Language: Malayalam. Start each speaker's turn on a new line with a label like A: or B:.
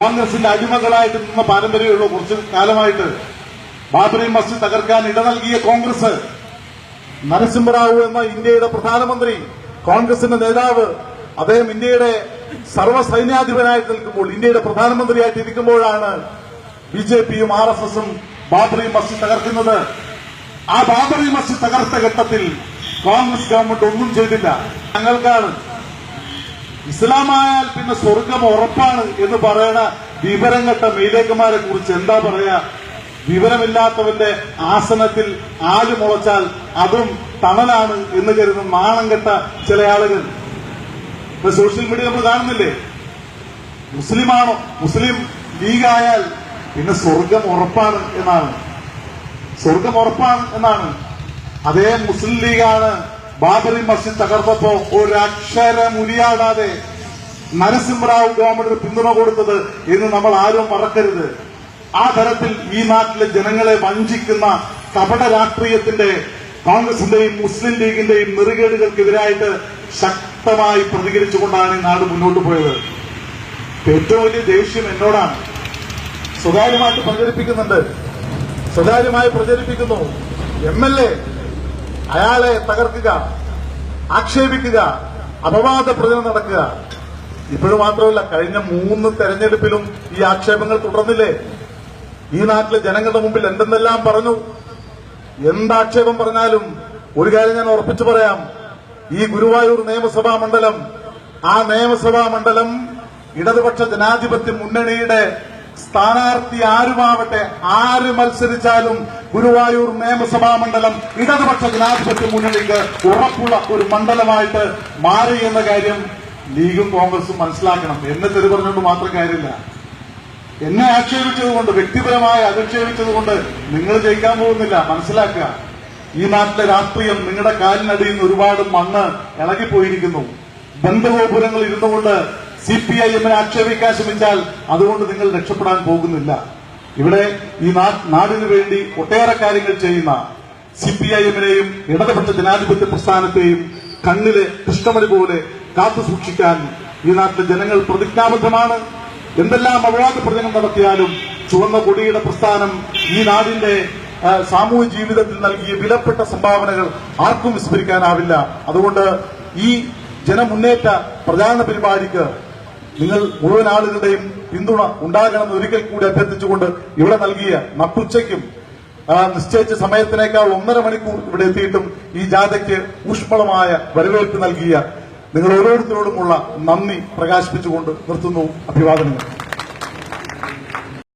A: കോൺഗ്രസിന്റെ അടിമകളായിട്ട് നിന്ന പാരമ്പര്യമുള്ള കുറച്ചു കാലമായിട്ട് ബാബറി മസ്ജിദ് തകർക്കാൻ ഇട നൽകിയ കോൺഗ്രസ്, നരസിംഹറാവു എന്ന ഇന്ത്യയുടെ പ്രധാനമന്ത്രി, കോൺഗ്രസിന്റെ നേതാവ്, അദ്ദേഹം ഇന്ത്യയുടെ സർവ്വസൈന്യാധിപനായിട്ട് നിൽക്കുമ്പോൾ, ഇന്ത്യയുടെ പ്രധാനമന്ത്രിയായിട്ട് ഇരിക്കുമ്പോഴാണ് ബിജെപിയും RSSും ബാബറി മസ്ജിദ് തകർക്കുന്നത്. ആ ബാബറി മസ്ജിദ് തകർത്ത ഘട്ടത്തിൽ കോൺഗ്രസ് ഗവൺമെന്റ് ഒന്നും ചെയ്തില്ല. ഞങ്ങൾക്കാണ് ഇസ്ലാമായാൽ പിന്നെ സ്വർഗം ഉറപ്പാണ് എന്ന് പറയുന്ന വിവരം കെട്ട മെയിലേക്കന്മാരെ കുറിച്ച് എന്താ പറയാ? വിവരമില്ലാത്തവന്റെ ആസനത്തിൽ ആല് മുളച്ചാൽ അതും തണലാണ് എന്ന് കരുതുന്ന നാണം കെട്ട ചില ആളുകൾ ഇപ്പൊ സോഷ്യൽ മീഡിയ നമ്മൾ കാണുന്നില്ലേ? മുസ്ലിമാണോ, മുസ്ലിം ലീഗായാൽ പിന്നെ സ്വർഗം ഉറപ്പാണ് എന്നാണ്, സ്വർഗം ഉറപ്പാണ് എന്നാണ്. അതേ മുസ്ലിം ലീഗാണ് ബാബറി മസ്ജിദ് തകർത്തപ്പോ ഒരക്ഷരം ഉരിയാടാതെ നരസിംഹറാവു ഗവൺമെന്റിന് പിന്തുണ കൊടുത്തത് എന്ന് നമ്മൾ ആരും മറക്കരുത്. ആ തരത്തിൽ ഈ നാട്ടിലെ ജനങ്ങളെ വഞ്ചിക്കുന്ന കപട രാഷ്ട്രീയത്തിന്റെ കോൺഗ്രസിന്റെയും മുസ്ലിം ലീഗിന്റെയും നെറുകേടുകൾക്കെതിരായിട്ട് ശക്തമായി പ്രതികരിച്ചുകൊണ്ടാണ് ഈ നാട് മുന്നോട്ട് പോയത്. ഏറ്റവും വലിയ ദേഷ്യം എന്നോടാണ്. സ്വകാര്യമായിട്ട് പ്രചരിപ്പിക്കുന്നുണ്ട്, സ്വകാര്യമായി പ്രചരിപ്പിക്കുന്നു. MLA അയാളെ തകർക്കുക, ആക്ഷേപിക്കുക, അപവാദ പ്രചരണം നടക്കുക. ഇപ്പോഴും മാത്രമല്ല, കഴിഞ്ഞ 3 തെരഞ്ഞെടുപ്പിലും ഈ ആക്ഷേപങ്ങൾ തുടർന്നില്ലേ? ഈ നാട്ടിലെ ജനങ്ങളുടെ മുമ്പിൽ എന്തെന്നെല്ലാം പറഞ്ഞു. എന്താക്ഷേപം പറഞ്ഞാലും ഒരു കാര്യം ഞാൻ ഉറപ്പിച്ചു പറയാം, ഈ ഗുരുവായൂർ നിയമസഭാ മണ്ഡലം, ആ നിയമസഭാ മണ്ഡലം ഇടതുപക്ഷ ജനാധിപത്യ മുന്നണിയുടെ സ്ഥാനാർത്ഥി ആരുമാവട്ടെ, ആര് മത്സരിച്ചാലും ഗുരുവായൂർ നിയമസഭാ മണ്ഡലം ഇടതുപക്ഷ ജനാധിപത്യ മുന്നണിക്ക് ഉറപ്പുള്ള ഒരു മണ്ഡലമായിട്ട് മാറി എന്ന കാര്യം ലീഗും കോൺഗ്രസും മനസ്സിലാക്കണം. എന്നെ തെറി പറഞ്ഞുകൊണ്ട് മാത്രം കാര്യമില്ല. എന്നെ ആക്ഷേപിച്ചതുകൊണ്ട്, വ്യക്തിപരമായി അധിക്ഷേപിച്ചതുകൊണ്ട് നിങ്ങൾ ജയിക്കാൻ പോകുന്നില്ല. മനസ്സിലാക്കുക, ഈ നാട്ടിലെ രാഷ്ട്രീയം നിങ്ങളുടെ കാലിനടിയിൽ നിന്ന് ഒരുപാട് മണ്ണ് ഇളകിപ്പോയിരിക്കുന്നു. ബന്ധഗോപുരങ്ങൾ ഇരുന്നുകൊണ്ട് CPIM-നെ ആക്ഷേപിക്കാൻ ശ്രമിച്ചാൽ അതുകൊണ്ട് നിങ്ങൾ രക്ഷപ്പെടാൻ പോകുന്നില്ല. ഇവിടെ ഈ നാടിനു വേണ്ടി ഒട്ടേറെ കാര്യങ്ങൾ ചെയ്യുന്ന CPIM-നെയും ഇടതുപക്ഷ ജനാധിപത്യ പ്രസ്ഥാനത്തെയും കണ്ണിലെ കൃഷ്ണമണി പോലെ കാത്തു സൂക്ഷിക്കാൻ ഈ നാട്ടിലെ ജനങ്ങൾ പ്രതിജ്ഞാബദ്ധമാണ്. എന്തെല്ലാം അപവാദ പ്രചരണം നടത്തിയാലും ചുവന്ന കൊടിയുടെ പ്രസ്ഥാനം ഈ നാടിന്റെ സാമൂഹ്യ ജീവിതത്തിൽ നൽകിയ വിലപ്പെട്ട സംഭാവനകൾ ആർക്കും വിസ്മരിക്കാനാവില്ല. അതുകൊണ്ട് ഈ ജനമുന്നേറ്റ പ്രചാരണ പരിപാടിക്ക് നിങ്ങൾ മുഴുവൻ ആളുകളുടെയും പിന്തുണ ഉണ്ടാകണമെന്ന് ഒരിക്കൽ കൂടി അഭ്യർത്ഥിച്ചുകൊണ്ട് ഇവിടെ നൽകിയ നട്ടുച്ചയ്ക്കും നിശ്ചയിച്ച സമയത്തിനേക്കാൾ 1.5 മണിക്കൂർ ഇവിടെ എത്തിയിട്ടും ഈ ജാഥയ്ക്ക് ഊഷ്മളമായ വരവേൽപ്പ് നൽകിയ നിങ്ങൾ ഓരോരുത്തരോടുമുള്ള നന്ദി പ്രകാശിപ്പിച്ചുകൊണ്ട് നിർത്തുന്നു. അഭിവാദനങ്ങൾ.